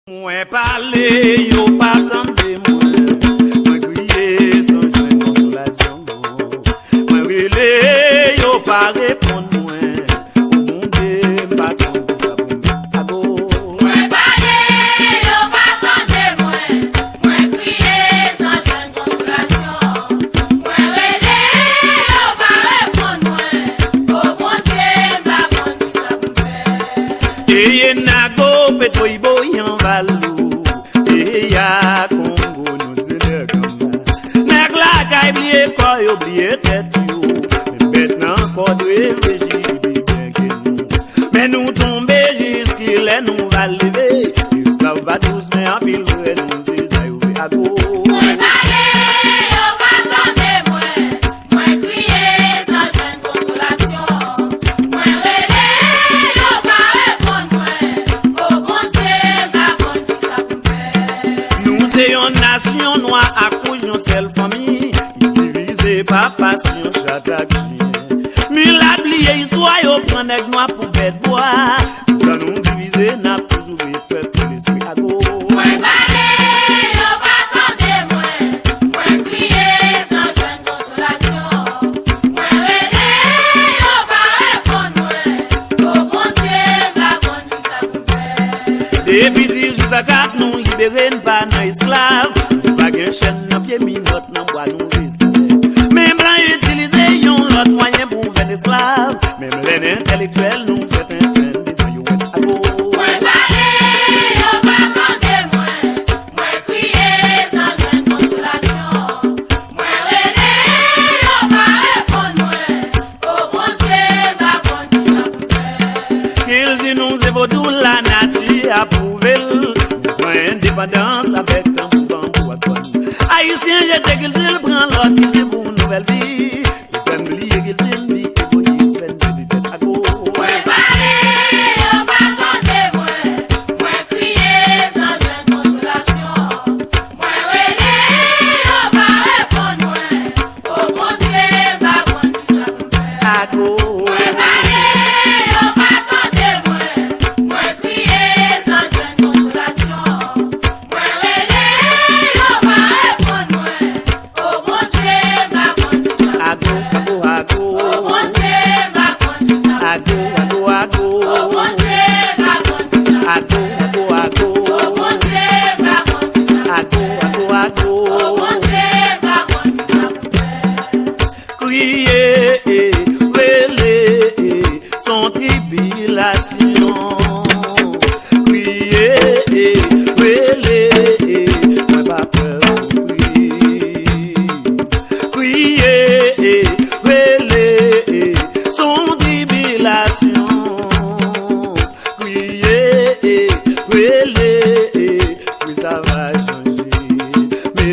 Moi parler, yo pas tendre moi crier sans joindre consolation. Moi relé, yo pas répondre moi. Au monde pas tendre ça pour moi. Moi parler, yo pas tendre moi crier sans joindre consolation. Moi relé, yo pas répondre moi. Au monde pas tendre ça pour moi. Et nago peto iboyan valou et ya Congo nous c'est comme ça nèg la kay blié ko oublié tête yo maintenant encore doit régir bien que nous mais nous tomber jusqu'il est nous va lever esclave va tous mais en pile nous c'est ça yo à go. Nation noire à cause d'une seule famille, divisée par passion, j'attaque chien. Mille oublié histoire, yo prend nèg noir pour bête bois. Quand nous diviser, n'a toujours peuple l'esprit à go. Moi parler, yo pas tendre moi crier sans joindre consolation. Moi relé, yo pas répondre moi. Au monde va prendre ça pour faire. Depuis 1804, nous libérer pas nos esclaves. Pas de chaîne dans pied minote dans bois nous risque. Même blanc utiliser yon l'autre moyen pour faire esclaves. Même les intellectuels nous fait un train de yo west à go. Moi parler, yo pas tendre moi crier sans joindre consolation. Moi relé, yo pas répondre moi. Au monde va prendre ça pour faire. Qu'ils disent nous c'est vaudou la nature approuvé. Indépendance avec un bambou à toi. Haïtien, j'étais qu'il dit, prend l'autre, qu'il dit pour une nouvelle vie. Il peut oublier qu'il dit une vie, et pour y se faire visiter à go. Moi parler, yo pas tendre moi crier sans joindre consolation. Moi relé, yo pas répondre moi. Au monde va prendre ça pour faire. À go. Moi parler, yo pas tendre moi crier sans joindre consolation.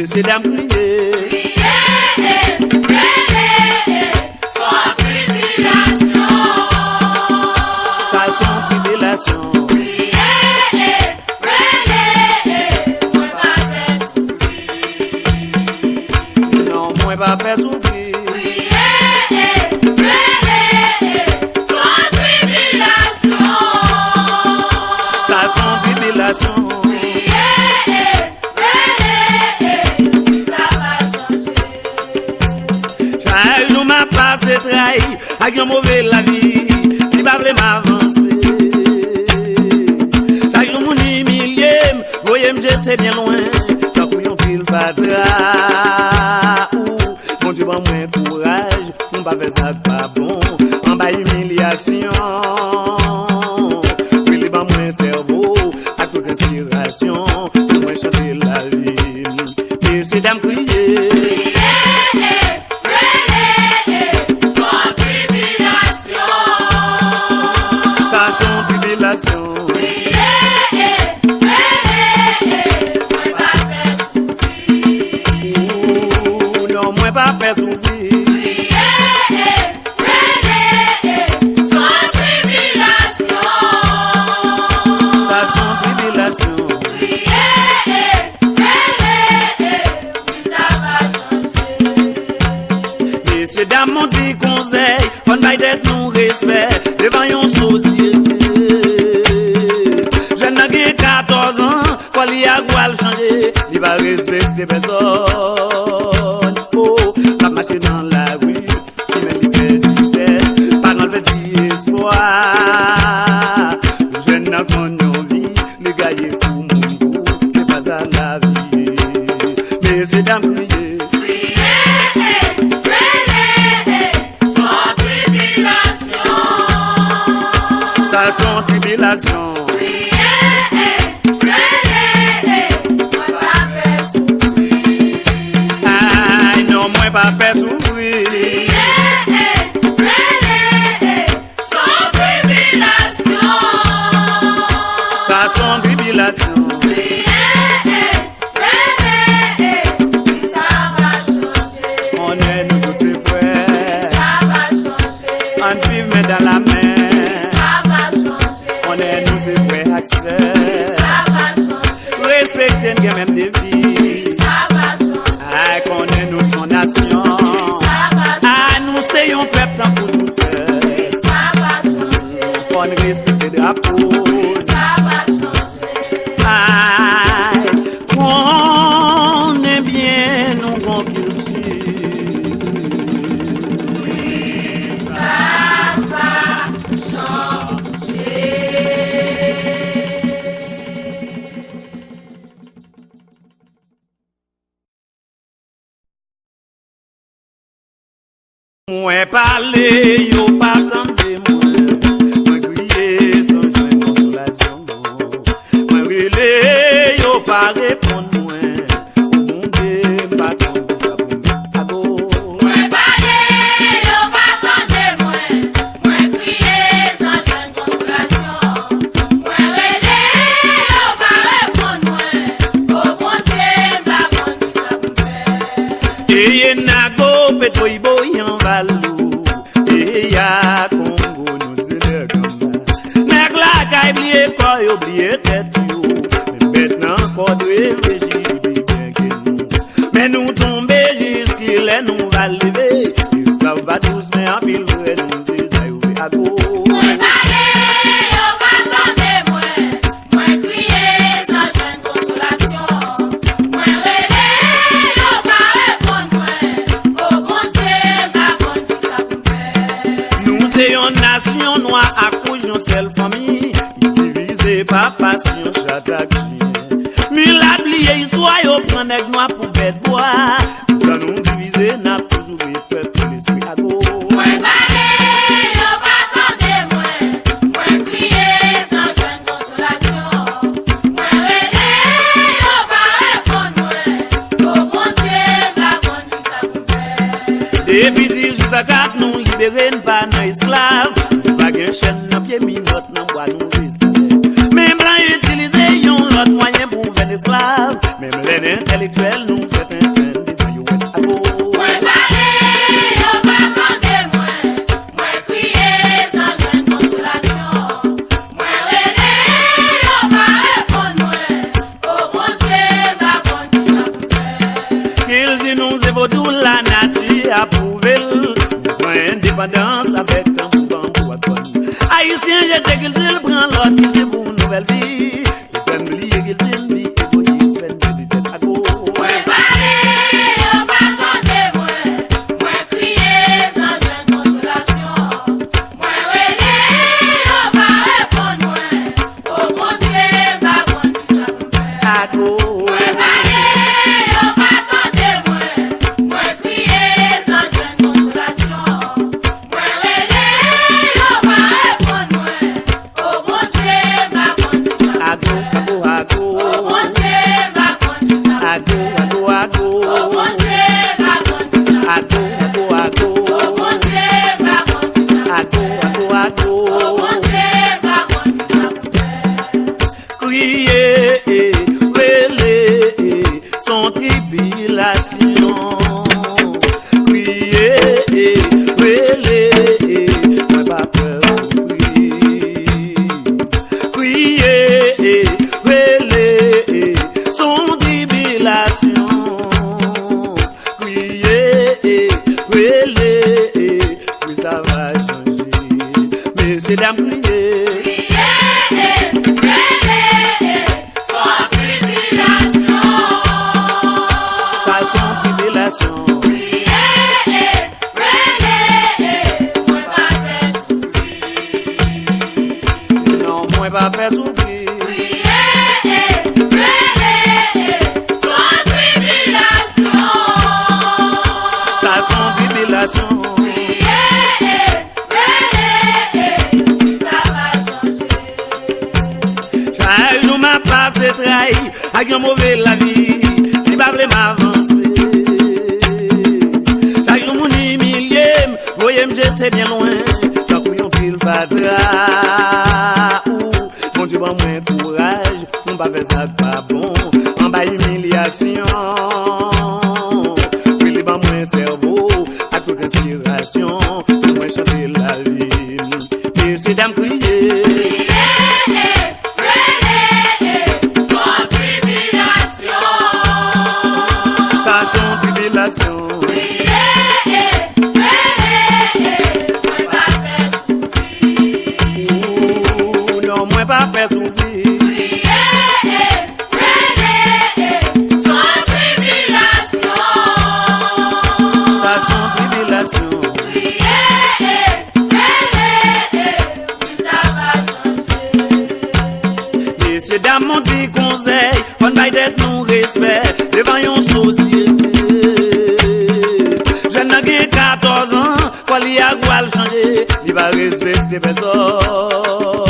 C'est d'âme crier. Sans tribulation. Ça sans tribulation. Moi pas faire souffrir. Non, moi pas faire souffrir. Sans tribulation. Ça sans tribulation. C'est trahi, avec un mauvais la vie, il va vouloir m'avancer. Chaque jour, mon humilié, voyez, j'étais bien loin, quand vous y'en pile fatra. Mon Dieu, bon, moins courage, on va faire ça pas bon, en bas humiliation. Oui, les bas moins cerveau, à toute inspiration, moins chanter la vie. Et c'est dame crier. Non, moi pas faire souffrir. Sans tribulation. Ça sans tribulation. Ça des personnes. Oh, la machine dans la rue, qui met les vitesse, pas dans le petit espoir. Le jeune n'a qu'on vie, le gars est pour mon goût, c'est pas ça la vie. Mais c'est d'un crier. Sans tribulation. Aïe, non, moi pas fait souffrir. Sans tribulation. Ça sans tribulation. Ça va changer. On est nous tous les frères. Ça va changer. On vit main dans la main. On est nous ces frères accès. Ça va changer. Respecter quand même des vies. Ça va changer. Aïe, qu'on est nous son nation. Ça va changer. Aïe, nous soyons peuple tant pour tout cœur. Ça va changer. On respecte le drapeau. Ça va changer. Aïe, on est bien nous en culture. Ça va changer. Moi parler, yo pas tendre moi. Moi crier sans joindre consolation. Moi relais, yo pas répondre moi. Au monde pas tendre ça pour ago. Moi parler, yo pas tendre moi. Moi crier sans joindre consolation. Moi relais, yo pas répondre moi. Au bon Dieu, pas bon ça pour faire. Et nago petoibo yan valou. Et ya Congo nous c'est le gamba. Nèg la kay blié quoi oublié tête yo. Mais maintenant quoi de réfléchir bien que nous. Mais nous tomber jusqu'il est nous va lever. Jusqu'à va tous mais en pile vrai nous c'est ça yo ago. Moi parler, yo pas tendre moi. Moi crier sans joindre consolation. Moi relais, yo pas répondre moi. Au bon Dieu, pas bon ça pour faire. Nous c'est une nation noire à cause d'une seule famille. Divisé par passion chaque chien. Mais la blié histoire yo prend nèg noir pour bête bois. Quand nous diviser n'a toujours eu peuple l'esprit à go. Moi parler, yo pas tendre moi. Moi crier sans joindre consolation. Moi relais, yo pas répondre moi. Au bon Dieu, pas bon ça pour faire. Depuis 1854 nous libérer pas nos esclaves. Pas gain chaîne dans pied minute dans bois nous rester. Même blanc utiliser yon l'autre moyen pour faire esclaves. Même les intellectuels nous fait un train de vie ouest à go. Moi parler, yo pas tendre moi. Moi crier sans joindre consolation. Moi relais, yo pas répondre moi. Au bon Dieu, pas bon ça pour faire. Qu'ils disent nous c'est vaudou la nature approuvé. Indépendance avec un bambou à tonne. Haïtien, j'ai dit qu'ils disent prend l'autre qui c'est pour une nouvelle vie. Et puis m'oublier qu'ils disent vie égoïste fait une petite tête à go. Moi parler, yo pas tendre moi. Moi crier sans joindre consolation. Moi relais, yo pas répondre moi. Au bon Dieu, pas bon ça pour faire. À go. Moi parler, yo pas tendre moi. Moi crier sans joindre consolation. Moi relais, yo pas répondre moi. Au bon Dieu, pas bon ça À pour go, faire. à go, à Au go. bon Dieu, pas bon ça À pour go, faire. à go, à go. Au bon Dieu, pas bon ça À pour go, faire. à go, à go. Au bon Dieu, pas bon ça À go, à go, à go. Au bon Dieu, pas bon ça pour faire. Crier, relais, sans tribulation. Crier, relais, moi pas peur souffrir. Crier, relais, sans tribulation. Crier, relais, oui ça va changer. Mais c'est d'âme crier. Sans tribulation. pas faire souffrir. Ça sans tribulation. Chaque jour m'a passé trahi, avec un mauvais la vie, il va vraiment m'avancer. Chaque jour mon humilié, voyez j'étais bien loin, j'en couillon pile fatra. Mon Dieu, bon moins courage, on va faire ça pas bon, en bas humiliation. Puis les bas moins cerveau, à toute inspiration, pour moi chanter la vie. Et c'est dame crier. Sans tribulation. Non, moi pas faire souffrir. Sans tribulation. Ça sans tribulation. Messieurs, dames, mon dit conseil, faut pas d'être nous respect devant une société. Je n'ai 14 ans, quand il y a quoi changer, il va respecter personne.